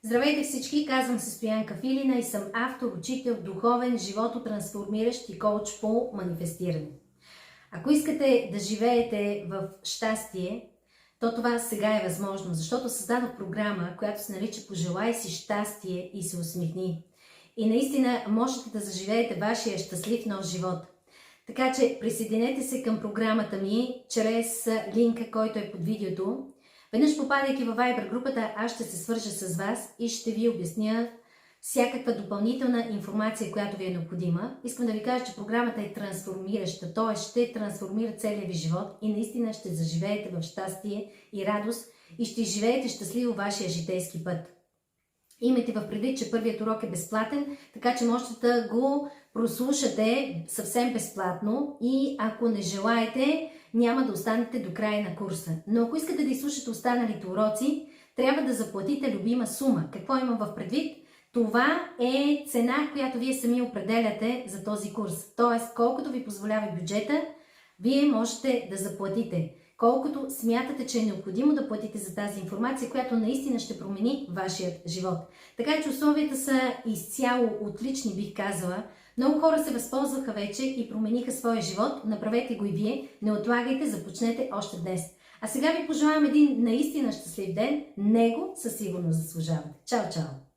Здравейте всички, казвам се Стоянка Филина и съм автор, учител, духовен, живототрансформиращ и коуч по манифестиране. Ако искате да живеете в щастие, то това сега е възможно, защото създадох програма, която се нарича "Пожелай си щастие и се усмихни". И наистина можете да заживеете вашия щастлив нов живот. Така че присъединете се към програмата ми чрез линка, който е под видеото. Веднъж попадайки във Viber групата, аз ще се свържа с вас и ще ви обясня всякаква допълнителна информация, която ви е необходима. Искам да ви кажа, че програмата е трансформираща, т.е. ще трансформира целия ви живот и наистина ще заживеете в щастие и радост и ще живеете щастливо вашия житейски път. Имайте в предвид, че първият урок е безплатен, така че можете да го прослушате съвсем безплатно и ако не желаете, няма да останете до края на курса. Но ако искате да изслушате останалите уроци, трябва да заплатите любима сума. Какво имам в предвид? Това е цена, която вие сами определяте за този курс. Тоест, колкото ви позволява бюджета, вие можете да заплатите. Колкото смятате, че е необходимо да платите за тази информация, която наистина ще промени вашият живот. Така че условията са изцяло отлични, бих казала. Много хора се възползваха вече и промениха своя живот. Направете го и вие. Не отлагайте, започнете още днес. А сега ви пожелавам един наистина щастлив ден. Него със сигурност заслужавате. Чао, чао!